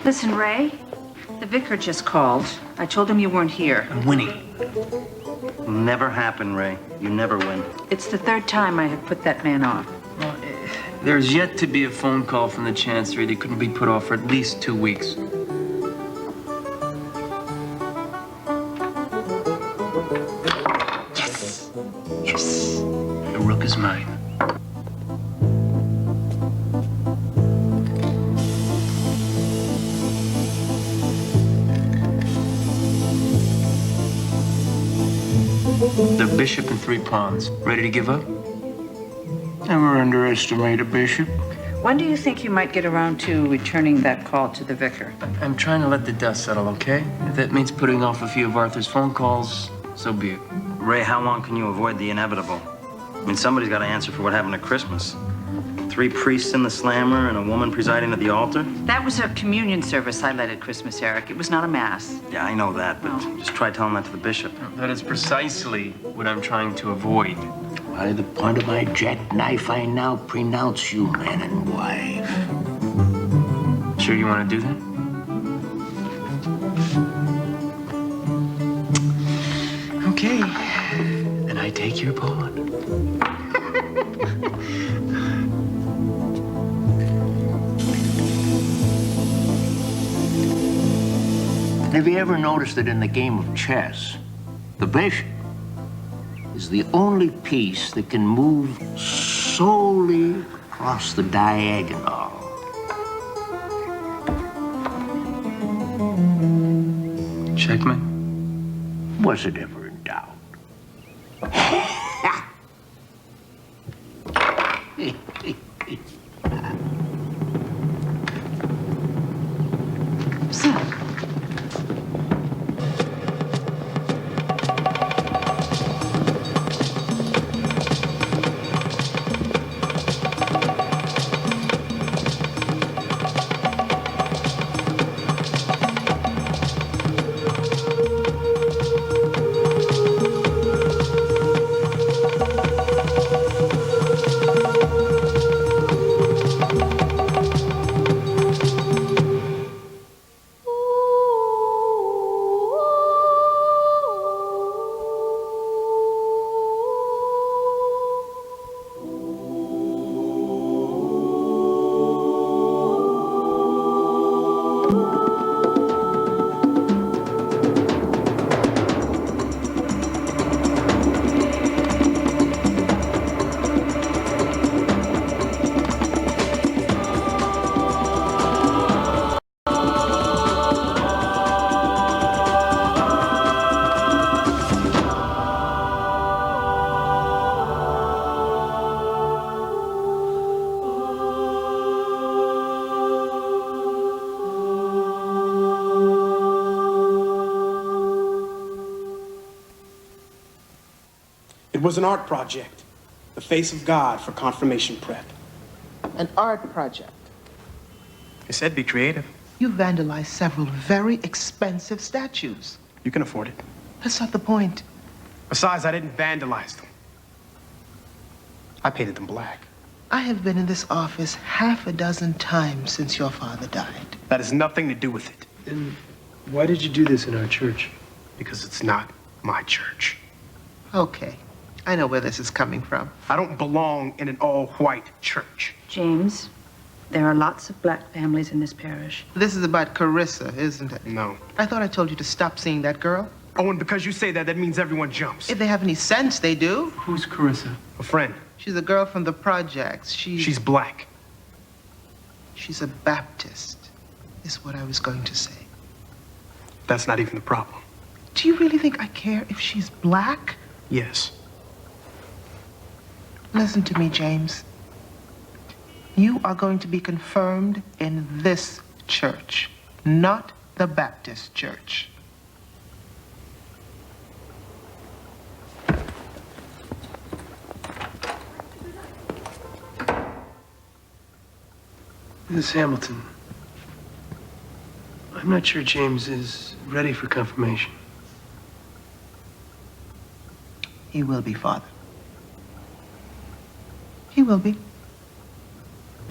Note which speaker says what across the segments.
Speaker 1: Listen, Ray, the vicar just called. I told him you weren't here.
Speaker 2: I'm winning. It'll never happen, Ray. You never win.
Speaker 1: It's the third time I have put that man off.
Speaker 3: Well, there's yet to be a phone call from the Chancery that couldn't be put off for at least 2 weeks. Yes! Yes! The rook is mine. The bishop and 3 pawns. Ready to give up?
Speaker 4: Never underestimate a bishop.
Speaker 1: When do you think you might get around to returning that call to the vicar?
Speaker 3: I'm trying to let the dust settle, okay? If that means putting off a few of Arthur's phone calls, so be it.
Speaker 2: Ray, how long can you avoid the inevitable? I mean, somebody's got to answer for what happened at Christmas. 3 priests in the slammer and a woman presiding at the altar?
Speaker 1: That was a communion service I led at Christmas, Eric. It was not a mass.
Speaker 2: Yeah, I know that, but just try telling that to the bishop.
Speaker 3: That is precisely what I'm trying to avoid.
Speaker 4: By the point of my jackknife, I now pronounce you man and wife.
Speaker 3: Sure you want to do that? Okay. Then I take your pawn.
Speaker 4: Have you ever noticed that in the game of chess, the bishop is the only piece that can move solely across the diagonal?
Speaker 3: Checkmate.
Speaker 4: Was it ever in doubt?
Speaker 5: It was an art project, the face of God for confirmation prep.
Speaker 6: An art project.
Speaker 5: I said be creative.
Speaker 6: You vandalized several very expensive statues.
Speaker 5: You can afford it.
Speaker 6: That's not the point.
Speaker 5: Besides, I didn't vandalize them. I painted them black.
Speaker 6: I have been in this office half a dozen times since your father died.
Speaker 5: That has nothing to do with it.
Speaker 3: Then why did you do this in our church?
Speaker 5: Because it's not my church.
Speaker 6: Okay, I know where this is coming from.
Speaker 5: I don't belong in an all-white church.
Speaker 1: James, there are lots of black families in this parish.
Speaker 6: This is about Carissa, isn't it?
Speaker 5: No.
Speaker 6: I thought I told you to stop seeing that girl.
Speaker 5: Oh, and because you say that, that means everyone jumps.
Speaker 6: If they have any sense, they do.
Speaker 3: Who's Carissa?
Speaker 5: A friend.
Speaker 6: She's a girl from the projects.
Speaker 5: She's black.
Speaker 6: She's a Baptist, is what I was going to say.
Speaker 5: That's not even the problem.
Speaker 6: Do you really think I care if she's black?
Speaker 5: Yes.
Speaker 6: Listen to me, James. You are going to be confirmed in this church, not the Baptist church.
Speaker 3: Miss Hamilton, I'm not sure James is ready for confirmation.
Speaker 6: He will be, Father. He will be.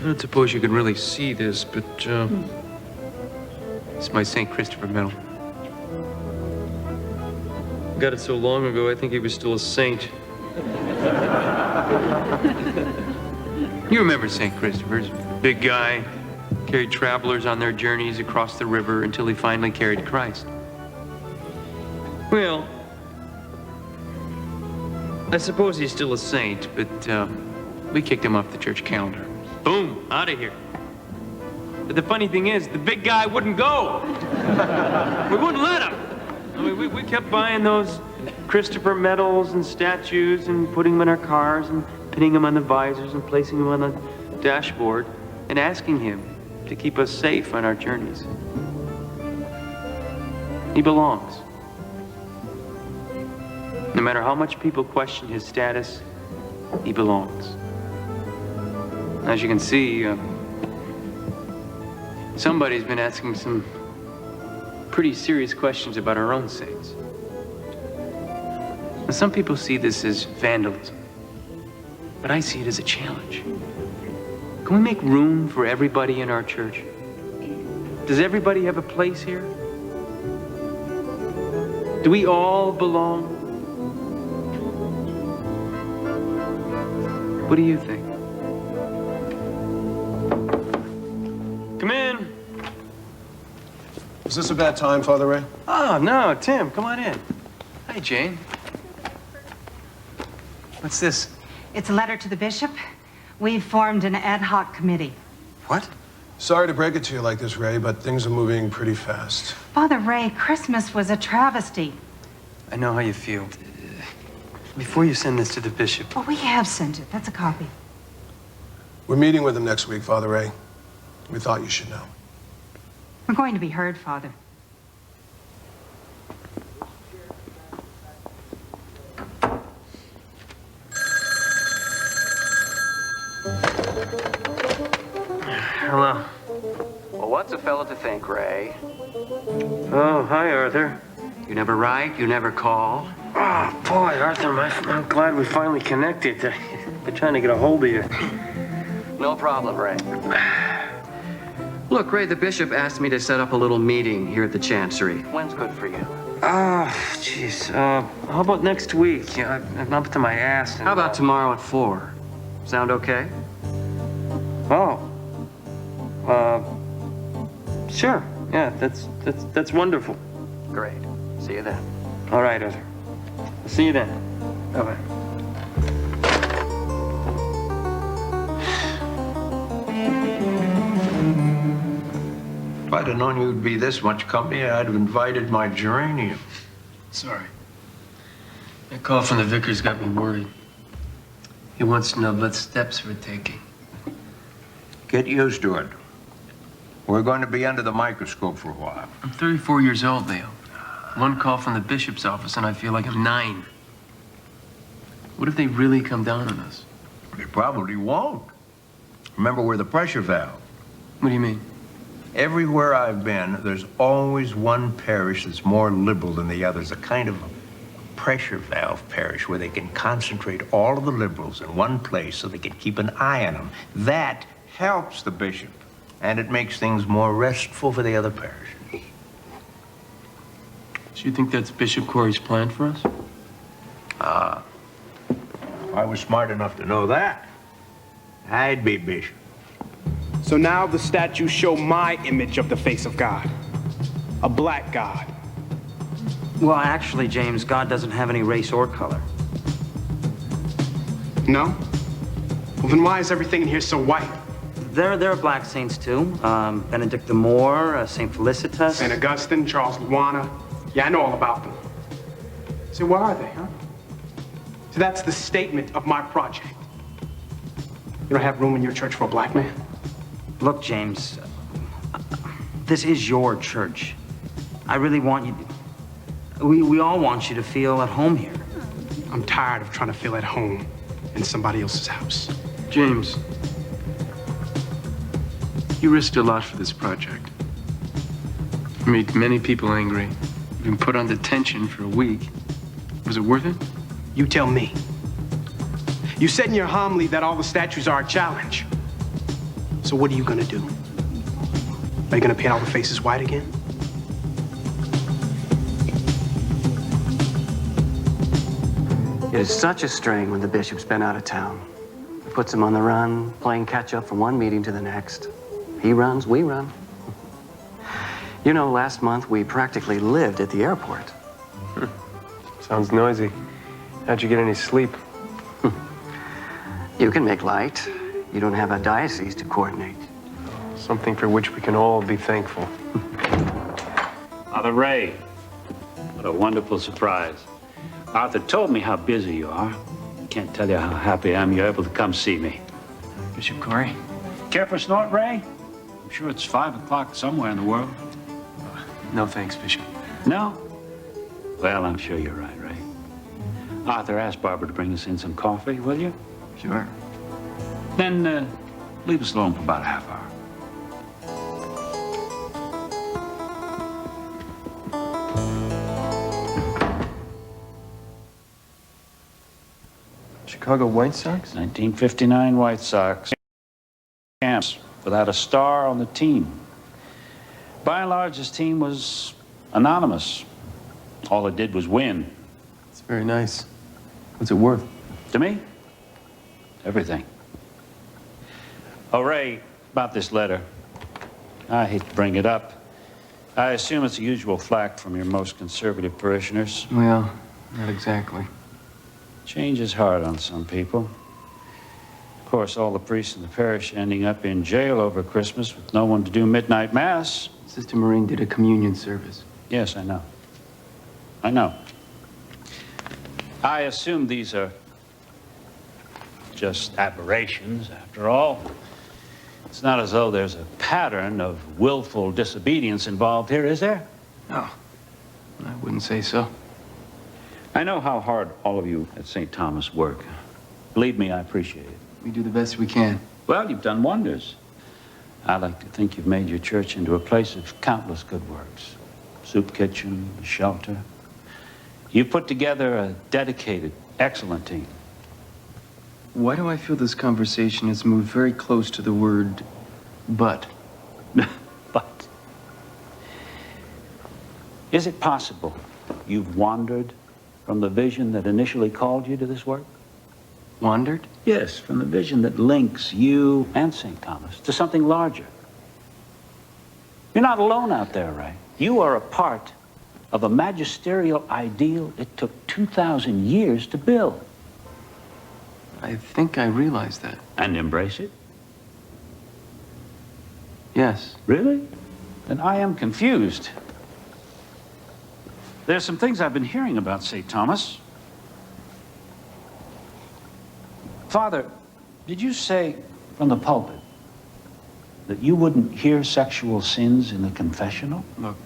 Speaker 3: don't suppose you can really see this, but it's my St. Christopher medal. Got it so long ago, I think he was still a saint. You remember St. Christopher's? Big guy, carried travelers on their journeys across the river until he finally carried Christ. Well, I suppose he's still a saint, but we kicked him off the church calendar. Boom, out of here. But the funny thing is, the big guy wouldn't go. We wouldn't let him. I mean, we kept buying those Christopher medals and statues and putting them in our cars and pinning them on the visors and placing them on the dashboard and asking him to keep us safe on our journeys. He belongs. No matter how much people question his status, he belongs. As you can see, somebody's been asking some pretty serious questions about our own saints. Now, some people see this as vandalism, but I see it as a challenge. Can we make room for everybody in our church? Does everybody have a place here? Do we all belong? What do you think? Come in.
Speaker 7: Is this a bad time, Father Ray?
Speaker 3: Oh, no, Tim, come on in. Hi, Jane. What's this?
Speaker 8: It's a letter to the bishop. We've formed an ad hoc committee.
Speaker 3: What?
Speaker 7: Sorry to break it to you like this, Ray, but things are moving pretty fast.
Speaker 8: Father Ray, Christmas was a travesty.
Speaker 3: I know how you feel. Before you send this to the bishop,
Speaker 8: Well, we have sent it. That's a copy.
Speaker 7: We're meeting with him next week, Father Ray. We thought you should know.
Speaker 8: We're going to be heard, Father.
Speaker 3: hello.
Speaker 9: Well, what's a fella to think, Ray?
Speaker 3: Oh, hi, Arthur.
Speaker 9: You never write, you never call.
Speaker 3: Oh, boy, Arthur, I'm glad we finally connected. I've been trying to get a hold of you.
Speaker 9: No problem, Ray. Look, Ray, the bishop asked me to set up a little meeting here at the Chancery. When's good for you?
Speaker 3: Jeez. How about next week? Yeah, I'm up to my ass.
Speaker 9: How about tomorrow at 4? Sound okay?
Speaker 3: Sure. Yeah, that's wonderful.
Speaker 9: Great. See you then.
Speaker 3: All right, Arthur. I'll see you then. Bye-bye.
Speaker 4: If I'd have known you'd be this much company, I'd have invited my geranium.
Speaker 3: Sorry. That call from the vicar's got me worried. He wants to know what steps we're taking.
Speaker 4: Get used to it. We're going to be under the microscope for a while.
Speaker 3: I'm 34 years old, Leo. One call from the bishop's office and I feel like I'm 9. What if they really come down on us?
Speaker 4: They probably won't. Remember, we're the pressure valve.
Speaker 3: What do you mean?
Speaker 4: Everywhere I've been, there's always one parish that's more liberal than the others, a kind of pressure valve parish where they can concentrate all of the liberals in one place so they can keep an eye on them. That helps the bishop, and it makes things more restful for the other parishes.
Speaker 3: So you think that's Bishop Corey's plan for us?
Speaker 4: If I was smart enough to know that, I'd be bishop.
Speaker 5: So now the statues show my image of the face of God. A black God.
Speaker 2: Well, actually, James, God doesn't have any race or color.
Speaker 5: No? Well, then why is everything in here so white?
Speaker 2: There are black saints, too. Benedict the Moor, St. Felicitas.
Speaker 5: St. Augustine, Charles Luana. Yeah, I know all about them. So where are they, huh? So that's the statement of my project. You don't have room in your church for a black man?
Speaker 2: Look, James, this is your church. I really want you... We all want you to feel at home here.
Speaker 5: I'm tired of trying to feel at home in somebody else's house.
Speaker 3: James, you risked a lot for this project. You made many people angry. You've been put on detention for a week. Was it worth it?
Speaker 5: You tell me. You said in your homily that all the statues are a challenge. So what are you gonna do? Are you gonna paint all the faces white again?
Speaker 9: It is such a strain when the bishop's been out of town. It puts him on the run, playing catch up from one meeting to the next. He runs, we run. You know, last month we practically lived at the airport.
Speaker 10: Sounds noisy. How'd you get any sleep?
Speaker 9: You can make light. You don't have a diocese to coordinate.
Speaker 10: Something for which we can all be thankful.
Speaker 11: Father Ray, what a wonderful surprise. Arthur told me how busy you are. Can't tell you how happy I am you're able to come see me.
Speaker 3: Bishop Corey?
Speaker 11: Care for a snort, Ray? I'm sure it's 5 o'clock somewhere in the world.
Speaker 3: No thanks, Bishop.
Speaker 11: No? Well, I'm sure you're right, Ray. Arthur asked Barbara to bring us in some coffee, will you?
Speaker 3: Sure.
Speaker 11: Then leave us alone for about a half hour.
Speaker 10: Chicago White Sox?
Speaker 11: 1959 White Sox. Camps without a star on the team. By and large, this team was anonymous. All it did was win.
Speaker 10: It's very nice. What's it worth?
Speaker 11: To me, everything. Oh, Ray, about this letter. I hate to bring it up. I assume it's the usual flack from your most conservative parishioners.
Speaker 10: Well, not exactly.
Speaker 11: Change is hard on some people. Of course, all the priests in the parish ending up in jail over Christmas with no one to do midnight mass.
Speaker 10: Sister Maureen did a communion service.
Speaker 11: Yes, I know. I know. I assume these are just aberrations, after all. It's not as though there's a pattern of willful disobedience involved here, is there?
Speaker 10: No, I wouldn't say so.
Speaker 11: I know how hard all of you at St. Thomas work. Believe me, I appreciate it.
Speaker 10: We do the best we can.
Speaker 11: Well, you've done wonders. I like to think you've made your church into a place of countless good works. Soup kitchen, shelter. You've put together a dedicated, excellent team.
Speaker 10: Why do I feel this conversation has moved very close to the word but?
Speaker 11: But is it possible you've wandered from the vision that initially called you to this work?
Speaker 10: Wandered?
Speaker 11: Yes, from the vision that links you and St. Thomas to something larger. You're not alone out there, Ray. You are a part of a magisterial ideal it took 2,000 years to build.
Speaker 10: I think I realize that.
Speaker 11: And embrace it?
Speaker 10: Yes.
Speaker 11: Really? Then I am confused. There's some things I've been hearing about St. Thomas. Father, did you say from the pulpit that you wouldn't hear sexual sins in the confessional?
Speaker 10: Look,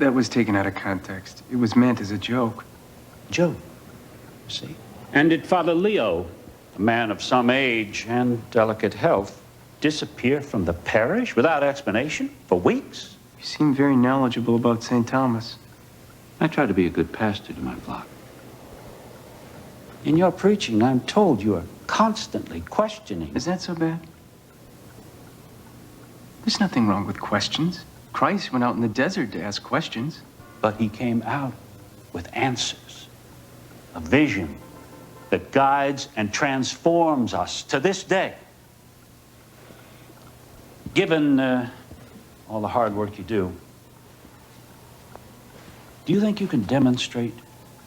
Speaker 10: that was taken out of context. It was meant as a joke.
Speaker 11: Joke, see? And did Father Leo, a man of some age and delicate health, disappear from the parish without explanation for weeks?
Speaker 10: You seem very knowledgeable about St. Thomas.
Speaker 11: I try to be a good pastor to my flock. In your preaching, I'm told you are constantly questioning.
Speaker 10: Is that so bad? There's nothing wrong with questions. Christ went out in the desert to ask questions.
Speaker 11: But he came out with answers, a vision that guides and transforms us to this day. Given all the hard work you do you think you can demonstrate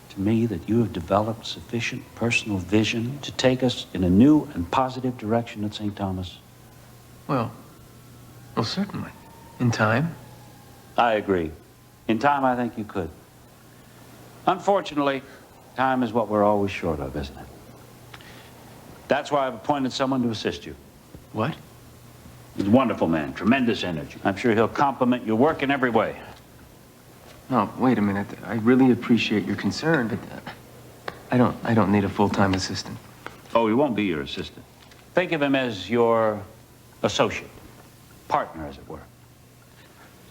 Speaker 11: to me that you have developed sufficient personal vision to take us in a new and positive direction at St. Thomas?
Speaker 10: Well, certainly. In time?
Speaker 11: I agree. In time, I think you could. Unfortunately, time is what we're always short of, isn't it? That's why I've appointed someone to assist you.
Speaker 10: What?
Speaker 11: He's a wonderful man, tremendous energy. I'm sure he'll complement your work in every way.
Speaker 10: No, wait a minute. I really appreciate your concern, but I don't need a full-time assistant.
Speaker 11: Oh, he won't be your assistant. Think of him as your associate, partner, as it were.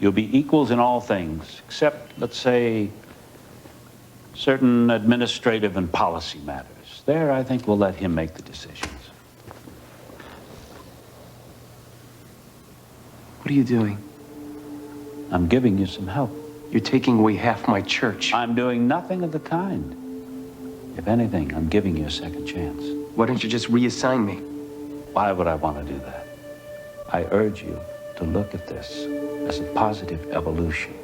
Speaker 11: You'll be equals in all things, except, let's say, certain administrative and policy matters. There, I think we'll let him make the decisions.
Speaker 10: What are you doing?
Speaker 11: I'm giving you some help.
Speaker 10: You're taking away half my church.
Speaker 11: I'm doing nothing of the kind. If anything, I'm giving you a second chance.
Speaker 10: Why don't you just reassign me?
Speaker 11: Why would I want to do that? I urge you to look at this as a positive evolution.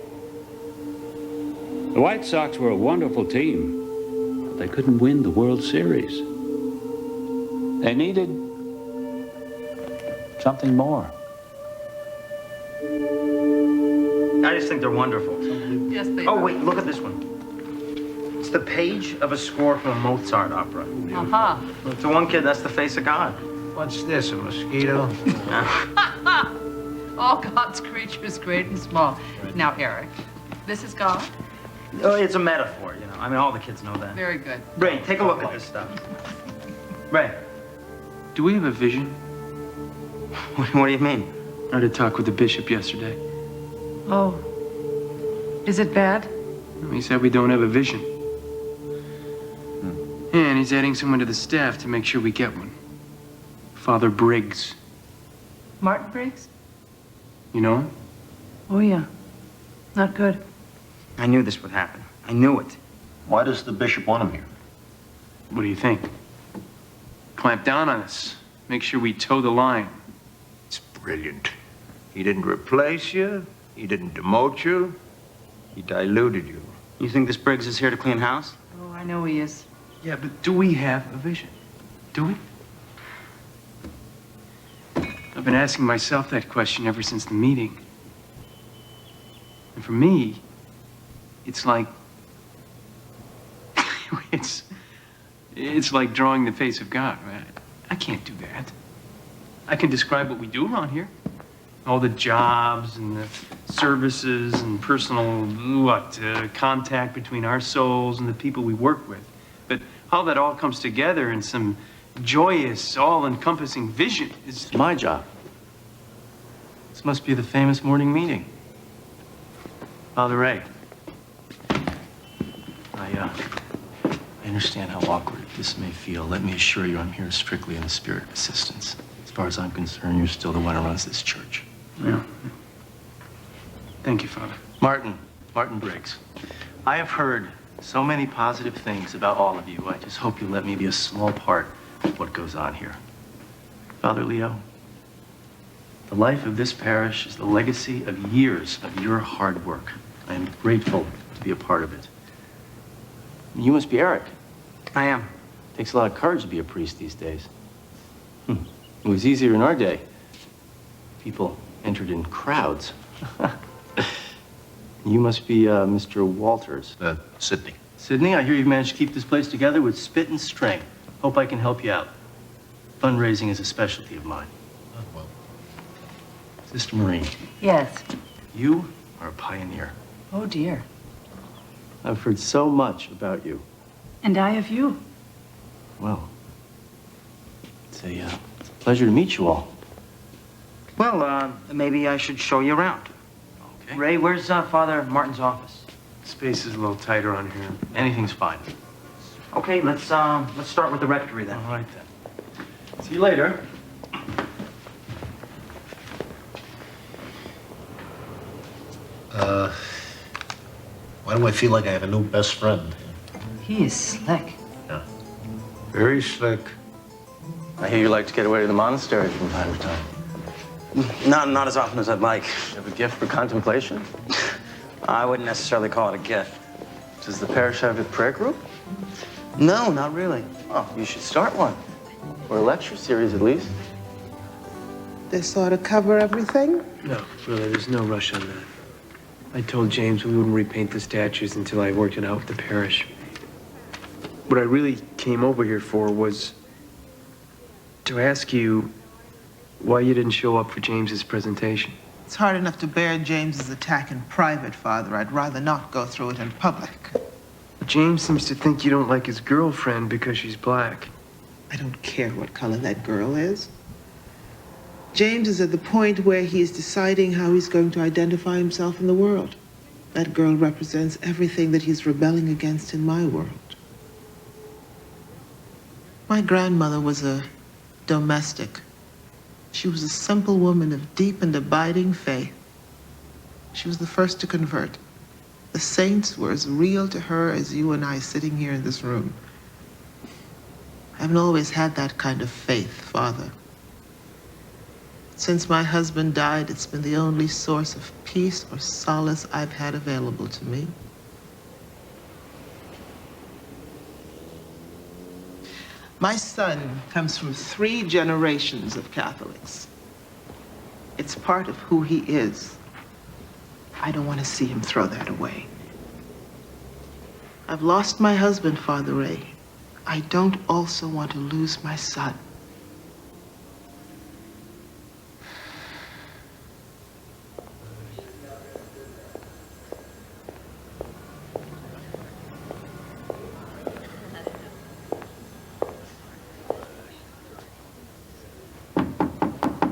Speaker 11: The White Sox were a wonderful team, but they couldn't win the World Series. They needed something more.
Speaker 2: I just think they're wonderful.
Speaker 1: Yes, they
Speaker 2: Oh, wait, look at this one. It's the page of a score from a Mozart opera.
Speaker 1: Aha.
Speaker 2: To one kid, that's the face of God.
Speaker 4: What's this, a mosquito?
Speaker 1: All God's creatures, great and small. Now, Eric, this is God?
Speaker 2: Oh, it's a metaphor, you know. I mean, all the kids know that.
Speaker 1: Very good.
Speaker 2: Ray, take a look at this stuff. Ray,
Speaker 10: Do we have a vision?
Speaker 2: what do you mean?
Speaker 10: I had a talk with the bishop yesterday.
Speaker 1: Oh. Is it bad?
Speaker 10: He said we don't have a vision. And he's adding someone to the staff to make sure we get one. Father Briggs.
Speaker 1: Martin Briggs?
Speaker 10: You know him?
Speaker 1: Oh, yeah. Not good.
Speaker 2: I knew this would happen. I knew it.
Speaker 4: Why does the bishop want him here?
Speaker 10: What do you think? Clamp down on us. Make sure we toe the line.
Speaker 4: It's brilliant. He didn't replace you. He didn't demote you. He diluted you.
Speaker 2: You think this Briggs is here to clean house?
Speaker 1: Oh, I know he is.
Speaker 10: Yeah, but do we have a vision? Do we? I've been asking myself that question ever since the meeting. And for me, it's like... it's like drawing the face of God, right? I can't do that. I can describe what we do around here. All the jobs and the services and personal, contact between our souls and the people we work with. But how that all comes together in some joyous, all-encompassing vision is my job. This must be the famous morning meeting. Father Ray, I understand how awkward this may feel. Let me assure you I'm here strictly in the spirit of assistance. As far as I'm concerned, you're still the one who runs this church. Yeah. Thank you, Father. Martin Briggs. I have heard so many positive things about all of you. I just hope you let me be a small part of what goes on here. Father Leo, the life of this parish is the legacy of years of your hard work. I am grateful to be a part of it. You must be Eric.
Speaker 2: I am.
Speaker 10: Takes a lot of courage to be a priest these days. It was easier in our day. People entered in crowds. You must be Mr. Walters.
Speaker 4: Sidney.
Speaker 10: Sidney, I hear you've managed to keep this place together with spit and string. Hope I can help you out. Fundraising is a specialty of mine.
Speaker 4: Oh, well.
Speaker 10: Sister Maureen,
Speaker 1: Yes.
Speaker 10: you are a pioneer.
Speaker 1: Oh, dear.
Speaker 10: I've heard so much about you.
Speaker 1: And I of you.
Speaker 10: Well, it's a pleasure to meet you all.
Speaker 2: Well, maybe I should show you around.
Speaker 10: Okay.
Speaker 2: Ray, where's Father Martin's office?
Speaker 10: Space is a little tighter on here. Anything's fine.
Speaker 2: Okay, let's start with the rectory then.
Speaker 10: All right, then. See you later.
Speaker 4: Why do I feel like I have a new best friend?
Speaker 1: He is slick.
Speaker 4: Yeah. Very slick.
Speaker 9: I hear you like to get away to the monastery from time to time.
Speaker 2: Not as often as I'd like.
Speaker 9: You have a gift for contemplation?
Speaker 2: I wouldn't necessarily call it a gift.
Speaker 9: Does the parish have a prayer group?
Speaker 2: No, not really.
Speaker 9: Oh, you should start one. Or a lecture series, at least.
Speaker 6: They sort of cover everything?
Speaker 10: No, brother, there's no rush on that. I told James we wouldn't repaint the statues until I worked it out with the parish. What I really came over here for was to ask you why you didn't show up for James's presentation.
Speaker 6: It's hard enough to bear James's attack in private, Father. I'd rather not go through it in public.
Speaker 10: James seems to think you don't like his girlfriend because she's black.
Speaker 6: I don't care what color that girl is. James is at the point where he is deciding how he's going to identify himself in the world. That girl represents everything that he's rebelling against in my world. My grandmother was a domestic. She was a simple woman of deep and abiding faith. She was the first to convert. The saints were as real to her as you and I sitting here in this room. I haven't always had that kind of faith, Father. Since my husband died, it's been the only source of peace or solace I've had available to me. My son comes from 3 generations of Catholics. It's part of who he is. I don't want to see him throw that away. I've lost my husband, Father Ray. I don't also want to lose my son.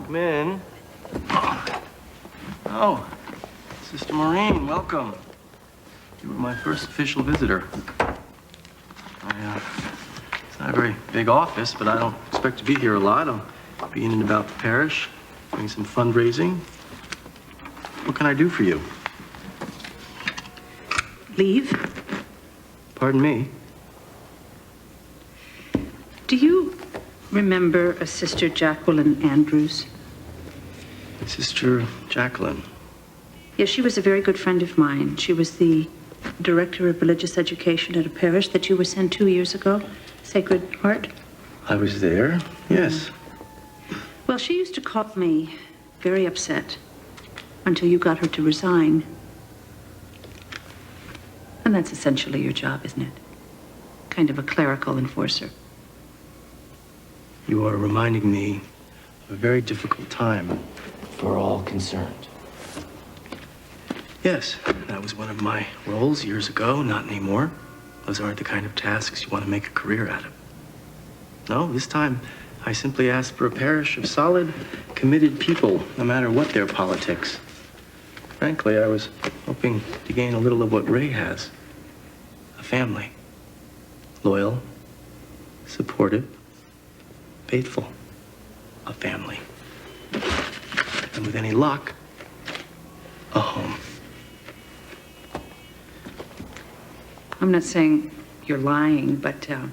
Speaker 2: Come in. Oh, Sister Maureen, welcome. You were my first official visitor. It's not a very big office, but I don't expect to be here a lot. I'll be in and about the parish, doing some fundraising. What can I do for you?
Speaker 1: Leave?
Speaker 2: Pardon me?
Speaker 1: Do you remember a Sister Jacqueline Andrews?
Speaker 2: Sister Jacqueline.
Speaker 1: Yes, she was a very good friend of mine. She was the director of religious education at a parish that you were sent 2 years ago, Sacred Heart.
Speaker 2: I was there, yes.
Speaker 1: Well, she used to call me very upset until you got her to resign. And that's essentially your job, isn't it? Kind of a clerical enforcer.
Speaker 2: You are reminding me of a very difficult time for all concerned. Yes, that was one of my roles years ago, not anymore. Those aren't the kind of tasks you want to make a career out of. No, this time I simply asked for a parish of solid, committed people, no matter what their politics. Frankly, I was hoping to gain a little of what Ray has. A family. Loyal, supportive, faithful. A family. And with any luck, a home.
Speaker 1: I'm not saying you're lying, but I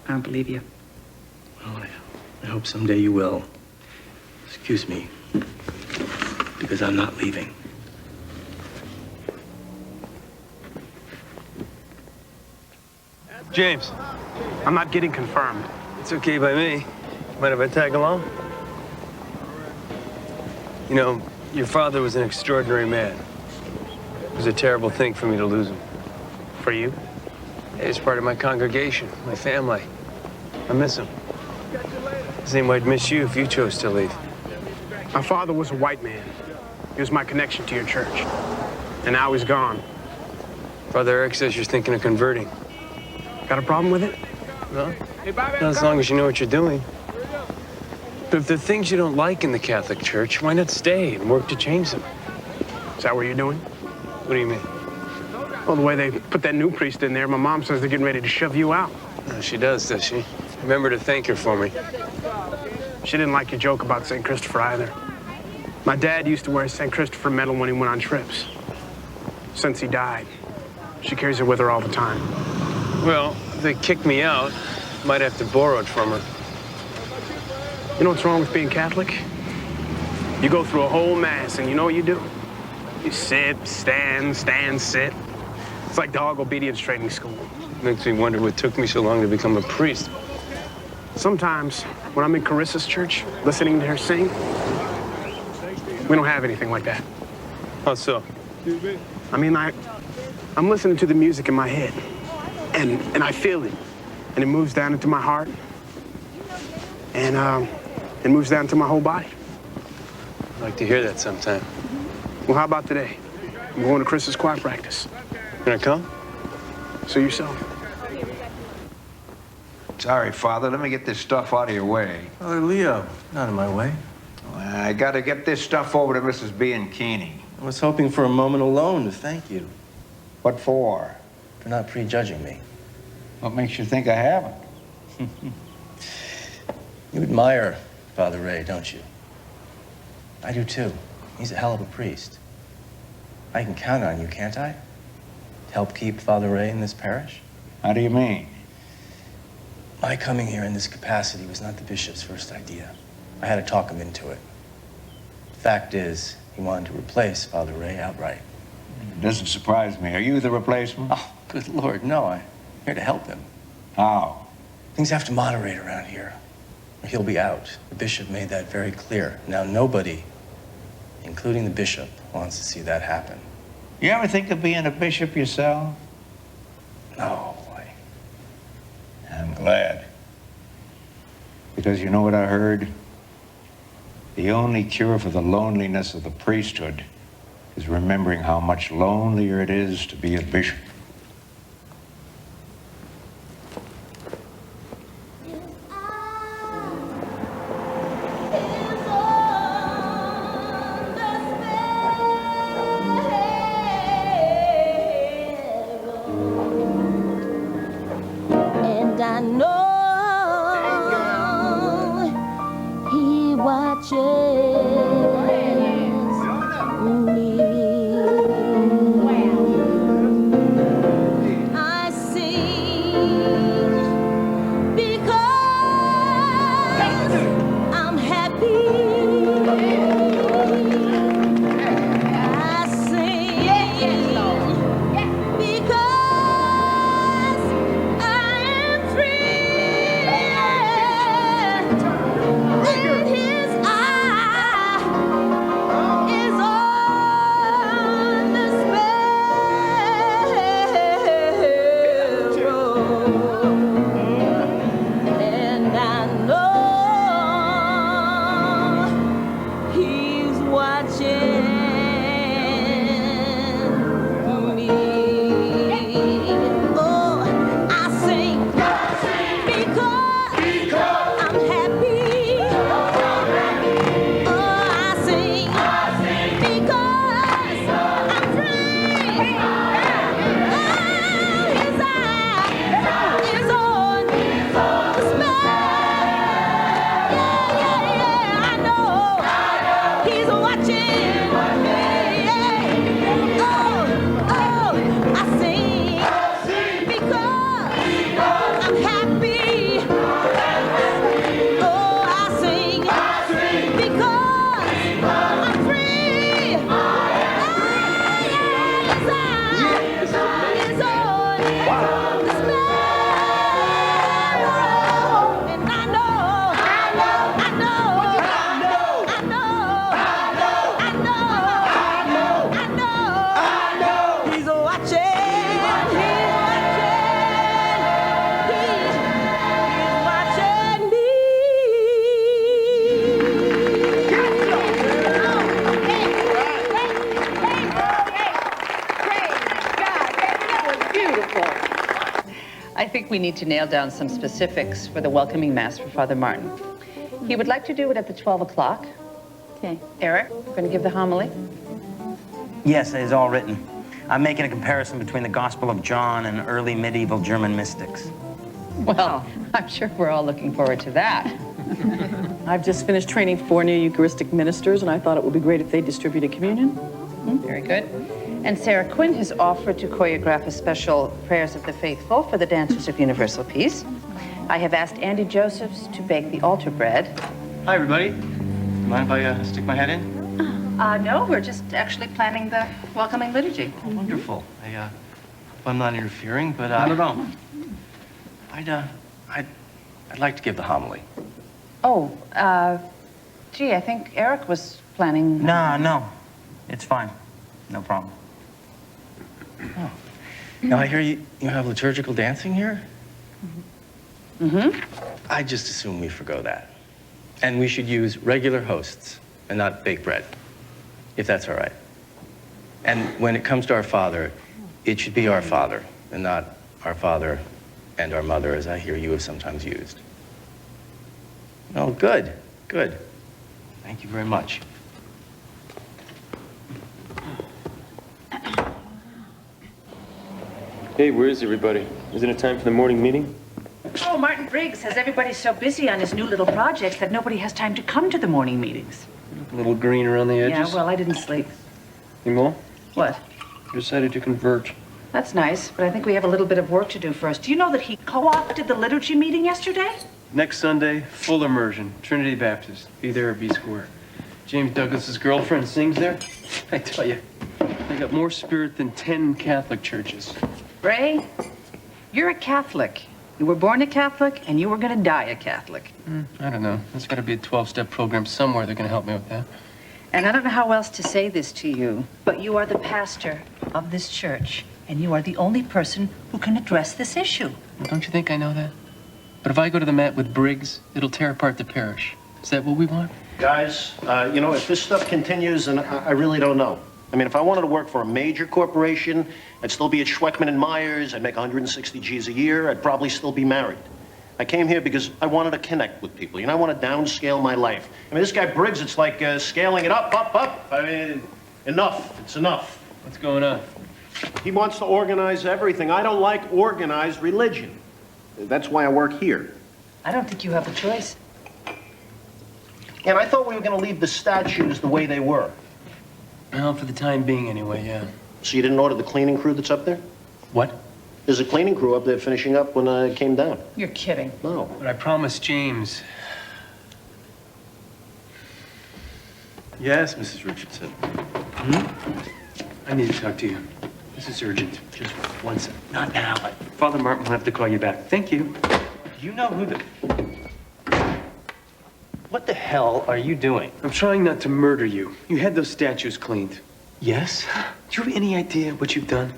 Speaker 1: don't believe you.
Speaker 2: Well, I hope someday you will. Excuse me, because I'm not leaving.
Speaker 5: James, I'm not getting confirmed.
Speaker 3: It's okay by me. Mind if I tag along? You know, your father was an extraordinary man. It was a terrible thing for me to lose him.
Speaker 5: For you?
Speaker 3: He's part of my congregation, my family. I miss him. Same way I'd miss you if you chose to leave.
Speaker 5: My father was a white man. He was my connection to your church. And now he's gone.
Speaker 3: Father Eric says you're thinking of converting.
Speaker 5: Got a problem with it?
Speaker 3: No? Not as long as you know what you're doing. But if there are things you don't like in the Catholic Church, why not stay and work to change them?
Speaker 5: Is that what you're doing?
Speaker 3: What do you mean?
Speaker 5: Well, the way they put that new priest in there, my mom says they're getting ready to shove you out.
Speaker 3: She does she? Remember to thank her for me.
Speaker 5: She didn't like your joke about St. Christopher either. My dad used to wear a St. Christopher medal when he went on trips. Since he died, she carries it with her all the time.
Speaker 3: Well, if they kick me out, might have to borrow it from her.
Speaker 5: You know what's wrong with being Catholic? You go through a whole mass and you know what you do? You sit, stand, sit. It's like dog obedience training school.
Speaker 3: Makes me wonder what took me so long to become a priest.
Speaker 5: Sometimes, when I'm in Carissa's church, listening to her sing, we don't have anything like that.
Speaker 3: How so?
Speaker 5: I mean, I'm listening to the music in my head, and I feel it, and it moves down into my heart, and it moves down to my whole body.
Speaker 3: I'd like to hear that sometime.
Speaker 5: Well, how about today? I'm going to Chris's choir practice.
Speaker 3: Can I come?
Speaker 5: Suit yourself.
Speaker 12: Sorry, Father. Let me get this stuff out of your way.
Speaker 2: Oh, Leo, not in my way.
Speaker 12: I got to get this stuff over to Mrs. Bianchini.
Speaker 2: I was hoping for a moment alone to thank you.
Speaker 12: What for?
Speaker 2: For not prejudging me.
Speaker 12: What makes you think I haven't?
Speaker 2: You admire Father Ray, don't you? I do too. He's a hell of a priest. I can count on you, can't I? To help keep Father Ray in this parish?
Speaker 12: How do you mean?
Speaker 2: My coming here in this capacity was not the bishop's first idea. I had to talk him into it. The fact is, he wanted to replace Father Ray outright.
Speaker 12: It doesn't surprise me. Are you the replacement?
Speaker 2: Oh, good Lord, no. I'm here to help him.
Speaker 12: How?
Speaker 2: Things have to moderate around here, or he'll be out. The bishop made that very clear. Now, nobody, including the bishop, wants to see that happen.
Speaker 12: You ever think of being a bishop yourself?
Speaker 2: No.
Speaker 12: I'm glad. Because you know what I heard? The only cure for the loneliness of the priesthood is remembering how much lonelier it is to be a bishop.
Speaker 13: And I know he watches me. I sing because I'm happy. I sing because I am free. In his eye is on the sparrow, and I know he's watching me. Oh, I sing because I'm happy. Oh, I sing because I'm free. Oh, his eye is on the sparrow. Yeah, I know he's watching me. Oh, I sing because I'm happy. Oh, I sing because I'm free. Oh, yeah, his eye is on the sparrow. And I know he's watching. He's watching me.
Speaker 14: I think we need to nail down some specifics for the welcoming mass for Father Martin. He would like to do it at the 12 o'clock. Okay. Eric, you're going to give the homily?
Speaker 15: Yes, it is all written. I'm making a comparison between the Gospel of John and early medieval German mystics.
Speaker 14: Well, I'm sure we're all looking forward to that.
Speaker 16: I've just finished training 4 new Eucharistic ministers, and I thought it would be great if they distributed communion.
Speaker 14: Very good. And Sarah Quinn has offered to choreograph a special Prayers of the Faithful for the Dancers of Universal Peace. I have asked Andy Josephs to bake the altar bread.
Speaker 2: Hi, everybody. Mind if I stick my head in?
Speaker 14: No, we're just actually planning the welcoming liturgy.
Speaker 2: Oh, wonderful. I hope I'm not interfering, but
Speaker 15: Not at all.
Speaker 2: I'd like to give the homily.
Speaker 14: Oh, gee, I think Eric was planning.
Speaker 15: No. It's fine. No problem.
Speaker 2: Oh. Now, I hear you have liturgical dancing here?
Speaker 14: Mm-hmm.
Speaker 2: I just assume we forgo that. And we should use regular hosts and not baked bread, if that's all right. And when it comes to our Father, it should be our Father and not our Father and our Mother, as I hear you have sometimes used. Oh, good. Thank you very much.
Speaker 17: Hey, where is everybody? Isn't it time for the morning meeting?
Speaker 14: Oh, Martin Briggs has everybody so busy on his new little projects that nobody has time to come to the morning meetings.
Speaker 3: A little green around the edges.
Speaker 14: Yeah, well, I didn't sleep.
Speaker 3: Emo,
Speaker 14: What?
Speaker 3: you decided to convert.
Speaker 14: That's nice, but I think we have a little bit of work to do first. Do you know that he co-opted the liturgy meeting yesterday?
Speaker 3: Next Sunday, full immersion, Trinity Baptist. Be there or be square. James Douglas's girlfriend sings there. I tell you, they got more spirit than 10 Catholic churches.
Speaker 14: Ray, you're a Catholic. You were born a Catholic, and you were going to die a Catholic.
Speaker 3: I don't know. There's got to be a 12-step program somewhere that can help me with that.
Speaker 14: And I don't know how else to say this to you, but you are the pastor of this church, and you are the only person who can address this issue.
Speaker 3: Well, don't you think I know that? But if I go to the mat with Briggs, it'll tear apart the parish. Is that what we want?
Speaker 17: Guys, you know, if this stuff continues, and I really don't know. I mean, if I wanted to work for a major corporation, I'd still be at Schweckman and Myers, I'd make 160 G's a year, I'd probably still be married. I came here because I wanted to connect with people. You know, I want to downscale my life. I mean, this guy Briggs, it's like scaling it up. I mean, enough. It's enough.
Speaker 3: What's going on?
Speaker 17: He wants to organize everything. I don't like organized religion. That's why I work here.
Speaker 14: I don't think you have a choice.
Speaker 17: And I thought we were going to leave the statues the way they were.
Speaker 3: Well, for the time being, anyway, yeah.
Speaker 17: So you didn't order the cleaning crew that's up there?
Speaker 3: What?
Speaker 17: There's a cleaning crew up there finishing up when I came down.
Speaker 14: You're kidding.
Speaker 17: No.
Speaker 3: But I promised James.
Speaker 2: Yes, Mrs. Richardson.
Speaker 3: I need to talk to you. This is urgent.
Speaker 2: Just 1 second. Not now.
Speaker 3: Father Martin will have to call you back. Thank you.
Speaker 2: You know who the... What the hell are you doing?
Speaker 3: I'm trying not to murder you. You had those statues cleaned.
Speaker 2: Yes?
Speaker 3: Do you have any idea what you've done?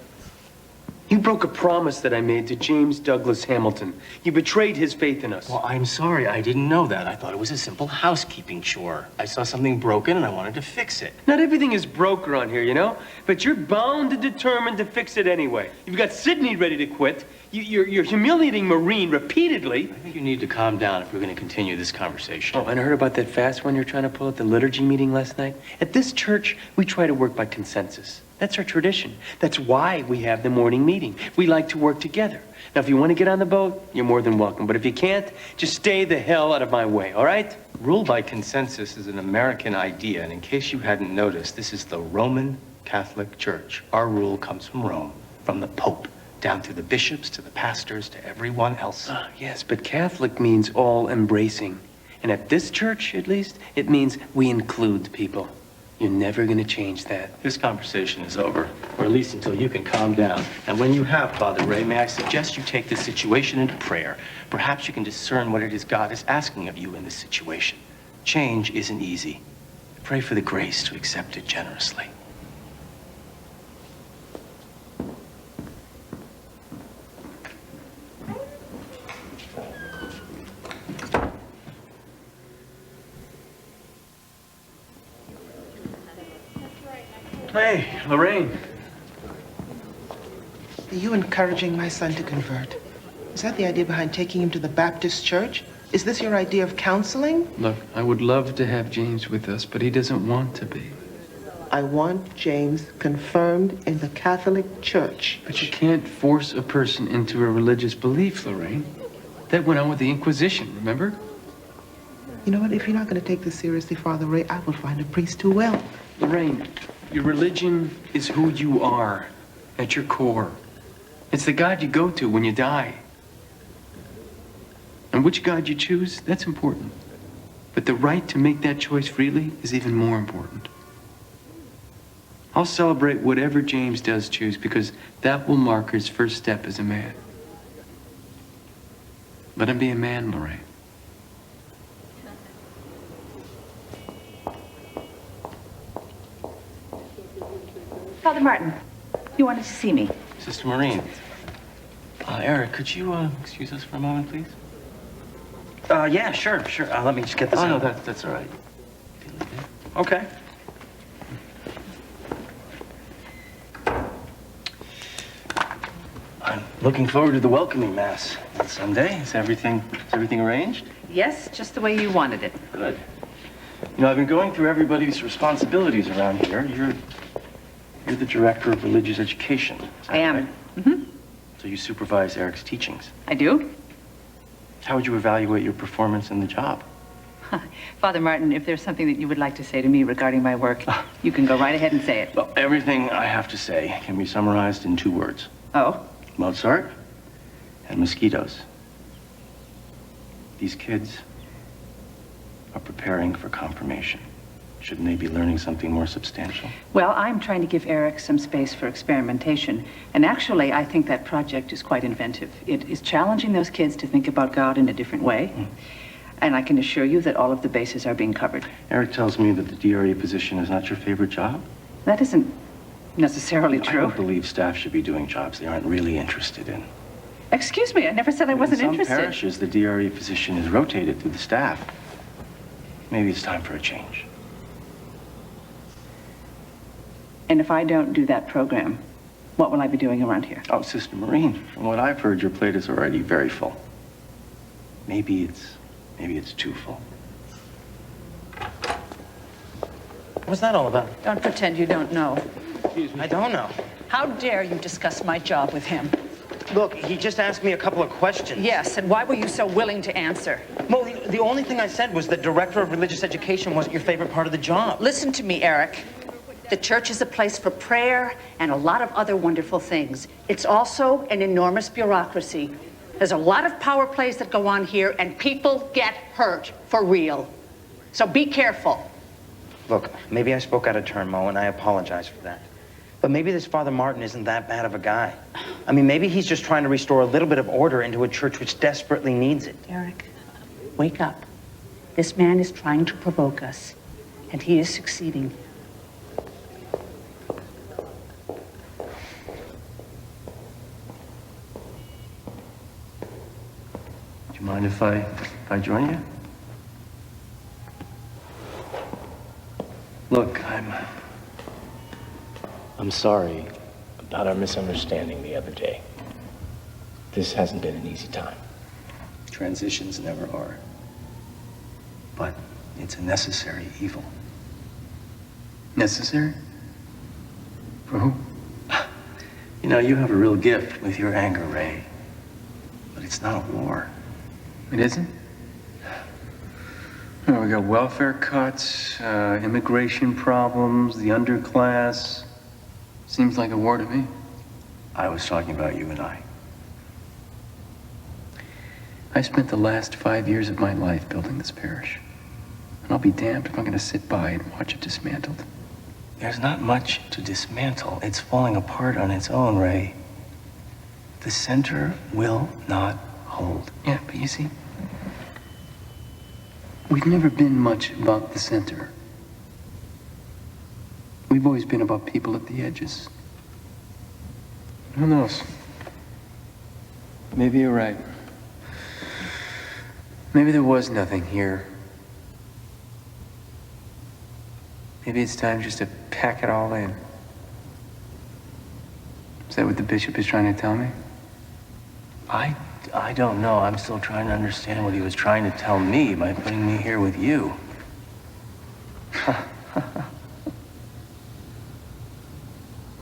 Speaker 3: You broke a promise that I made to James Douglas Hamilton. You betrayed his faith in us.
Speaker 2: Well, I'm sorry. I didn't know that. I thought it was a simple housekeeping chore. I saw something broken and I wanted to fix it.
Speaker 3: Not everything is broke around here, you know? But you're bound and determined to fix it anyway. You've got Sydney ready to quit. You're humiliating Maureen repeatedly.
Speaker 2: I think you need to calm down if we're going to continue this conversation.
Speaker 3: Oh, and I heard about that fast one you're trying to pull at the liturgy meeting last night. At this church, we try to work by consensus. That's our tradition. That's why we have the morning meeting. We like to work together. Now, if you want to get on the boat, you're more than welcome. But if you can't, just stay the hell out of my way, all right?
Speaker 2: Rule by consensus is an American idea, and in case you hadn't noticed, this is the Roman Catholic Church. Our rule comes from Rome, from the Pope, down through the bishops, to the pastors, to everyone else.
Speaker 3: Yes, but Catholic means all embracing. And at this church, at least, it means we include people. You're never going to change that.
Speaker 2: This conversation is over, or at least until you can calm down. And when you have, Father Ray, may I suggest you take this situation into prayer. Perhaps you can discern what it is God is asking of you in this situation. Change isn't easy. Pray for the grace to accept it generously.
Speaker 3: Hey, Lorraine.
Speaker 6: Are you encouraging my son to convert? Is that the idea behind taking him to the Baptist church? Is this your idea of counseling?
Speaker 3: Look, I would love to have James with us, but he doesn't want to be.
Speaker 6: I want James confirmed in the Catholic Church.
Speaker 3: But you can't force a person into a religious belief, Lorraine. That went on with the Inquisition, remember?
Speaker 6: You know what? If you're not going to take this seriously, Father Ray, I will find a priest who will.
Speaker 3: Lorraine, your religion is who you are at your core. It's the God you go to when you die. And which God you choose, that's important. But the right to make that choice freely is even more important. I'll celebrate whatever James does choose because that will mark his first step as a man. Let him be a man, Lorraine.
Speaker 14: Father Martin, you wanted to see me.
Speaker 2: Sister Maureen. Eric, could you excuse us for a moment, please?
Speaker 15: Yeah, sure. Let me just get this
Speaker 2: Oh,
Speaker 15: out.
Speaker 2: no, that's all right.
Speaker 15: Okay.
Speaker 2: I'm looking forward to the welcoming mass on Sunday. Is everything arranged?
Speaker 14: Yes, just the way you wanted it.
Speaker 2: Good. You know, I've been going through everybody's responsibilities around here. You're the director of religious education.
Speaker 14: I am.
Speaker 2: Right? So you supervise Eric's teachings.
Speaker 14: I do.
Speaker 2: How would you evaluate your performance in the job?
Speaker 14: Father Martin, if there's something that you would like to say to me regarding my work, you can go right ahead and say it.
Speaker 2: Well, everything I have to say can be summarized in 2 words.
Speaker 14: Oh?
Speaker 2: Mozart and mosquitoes. These kids are preparing for confirmation. Shouldn't they be learning something more substantial?
Speaker 14: Well, I'm trying to give Eric some space for experimentation. And actually, I think that project is quite inventive. It is challenging those kids to think about God in a different way. And I can assure you that all of the bases are being covered.
Speaker 2: Eric tells me that the DRE position is not your favorite job.
Speaker 14: That isn't necessarily
Speaker 2: I
Speaker 14: true.
Speaker 2: don't believe staff should be doing jobs they aren't really interested in.
Speaker 14: Excuse me, I never said I wasn't
Speaker 2: in some
Speaker 14: interested.
Speaker 2: parishes, the DRE position is rotated through the staff. Maybe it's time for a change.
Speaker 14: And if I don't do that program, what will I be doing around here?
Speaker 2: Oh, Sister Maureen, from what I've heard, your plate is already very full. Maybe it's too full.
Speaker 15: What's that all about?
Speaker 14: Don't pretend you don't know.
Speaker 15: I don't know.
Speaker 14: How dare you discuss my job with him?
Speaker 15: Look, he just asked me a couple of questions.
Speaker 14: Yes, and why were you so willing to answer?
Speaker 15: Well, the only thing I said was that Director of Religious Education wasn't your favorite part of the job.
Speaker 14: Listen to me, Eric. The church is a place for prayer and a lot of other wonderful things. It's also an enormous bureaucracy. There's a lot of power plays that go on here, and people get hurt for real. So be careful.
Speaker 15: Look, maybe I spoke out of turn, Mo, and I apologize for that. But maybe this Father Martin isn't that bad of a guy. I mean, maybe he's just trying to restore a little bit of order into a church which desperately needs it.
Speaker 14: Eric, wake up. This man is trying to provoke us, and he is succeeding.
Speaker 2: Do you mind if I join you? Look, I'm sorry about our misunderstanding the other day. This hasn't been an easy time. Transitions never are. But it's a necessary evil.
Speaker 10: Necessary? For who?
Speaker 2: You know, you have a real gift with your anger, Ray. But it's not a war.
Speaker 10: It isn't? Oh, we got welfare cuts, immigration problems, the underclass. Seems like a war to me.
Speaker 2: I was talking about you and I.
Speaker 10: I spent the last 5 years of my life building this parish. And I'll be damned if I'm gonna sit by and watch it dismantled.
Speaker 2: There's not much to dismantle. It's falling apart on its own, Ray. The center will not hold.
Speaker 10: Yeah, but you see, we've never been much about the center. We've always been about people at the edges. Who knows? Maybe you're right. Maybe there was nothing here. Maybe it's time just to pack it all in. Is that what the bishop is trying to tell me?
Speaker 2: I don't know. I'm still trying to understand what he was trying to tell me by putting me here with you.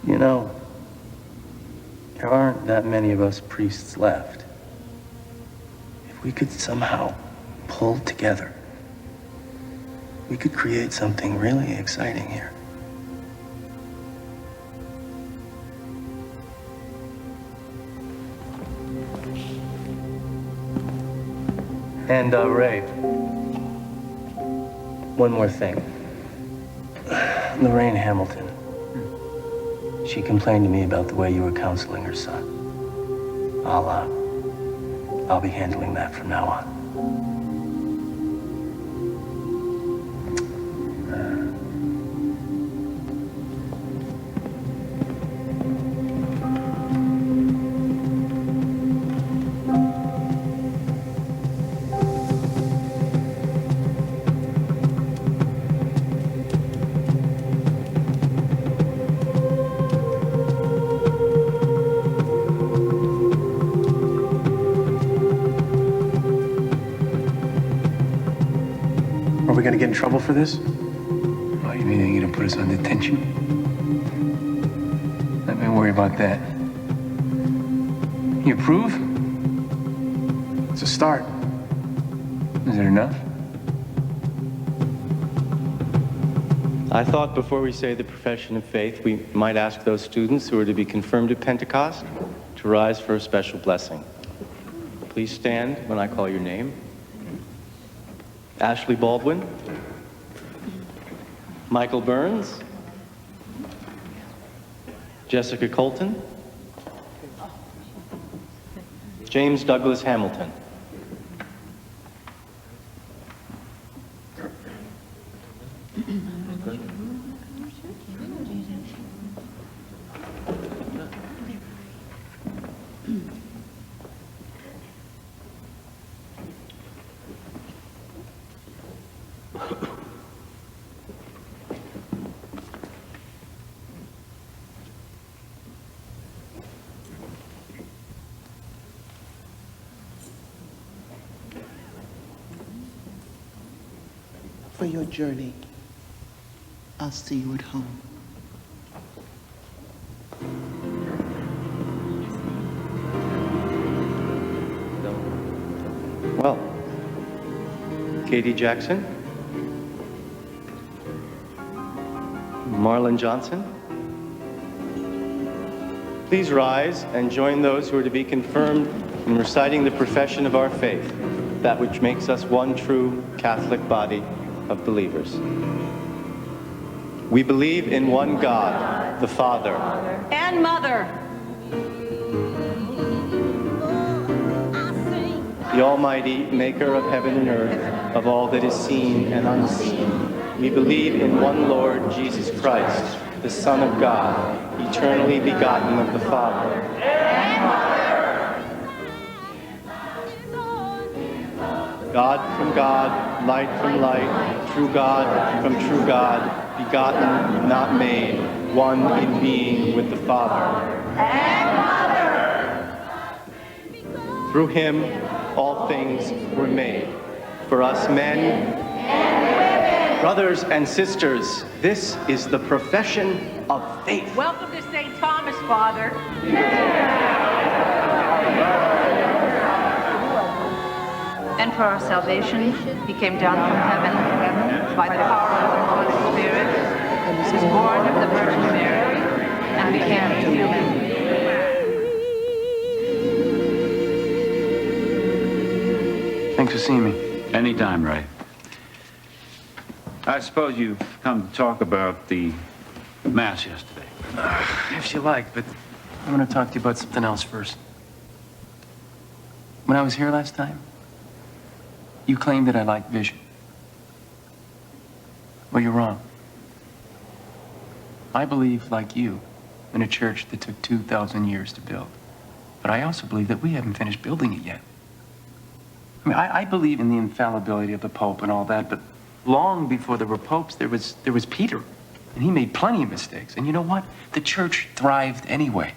Speaker 2: You know, there aren't that many of us priests left. If we could somehow pull together, we could create something really exciting here. And, Ray, one more thing. Lorraine Hamilton. She complained to me about the way you were counseling her son. I'll be handling that from now on.
Speaker 5: Are we gonna get in trouble for this?
Speaker 10: Oh, you mean they're gonna put us on detention? Let me worry about that. You approve?
Speaker 5: It's a start.
Speaker 3: Is it enough?
Speaker 2: I thought before we say the profession of faith, we might ask those students who are to be confirmed at Pentecost to rise for a special blessing. Please stand when I call your name. Ashley Baldwin, Michael Burns, Jessica Colton, James Douglas Hamilton.
Speaker 6: For your journey, I'll see you at home.
Speaker 2: Well, Katie Jackson, Marlon Johnson, please rise and join those who are to be confirmed in reciting the profession of our faith, that which makes us one true Catholic body of believers. We believe in one God, the Father,
Speaker 8: And Mother.
Speaker 2: the Almighty, maker of heaven and earth, of all that is seen and unseen. We believe in one Lord Jesus Christ, the Son of God, eternally begotten of the Father. God from God, light from light, true God from true God, begotten, not made, one in being with the Father. Through him, all things were made. For us men, brothers and sisters, this is the profession of faith.
Speaker 8: Welcome to St. Thomas, Father.
Speaker 1: And for our salvation, he came down from heaven by the power of the Holy Spirit, was born of the Virgin Mary, and became human.
Speaker 3: Thanks for seeing me.
Speaker 11: Anytime, Ray. I suppose you've come to talk about the Mass yesterday.
Speaker 3: If you like, but I want to talk to you about something else first. When I was here last time, you claimed that I lacked vision. Well, you're wrong. I believe, like you, in a church that took 2,000 years to build. But I also believe that we haven't finished building it yet. I mean, I believe in the infallibility of the Pope and all that, but long before there were popes, there was Peter. And he made plenty of mistakes. And you know what? The church thrived anyway.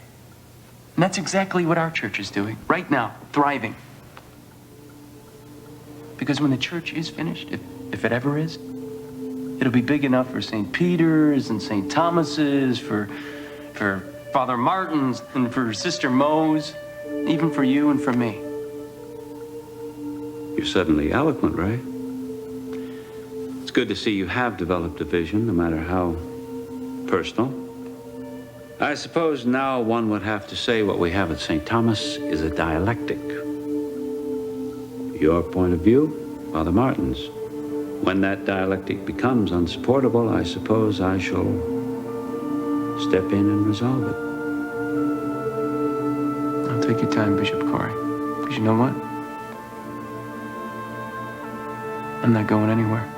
Speaker 3: And that's exactly what our church is doing right now, thriving. Because when the church is finished, if it ever is, it'll be big enough for St. Peter's and St. Thomas's, for Father Martin's and for Sister Mo's, even for you and for me.
Speaker 11: You're suddenly eloquent, Ray. It's good to see you have developed a vision, no matter how personal. I suppose now one would have to say what we have at St. Thomas is a dialectic. Your point of view, Father Martin's. When that dialectic becomes unsupportable, I suppose I shall step in and resolve it.
Speaker 3: I'll take your time, Bishop Corey. Because you know what? I'm not going anywhere.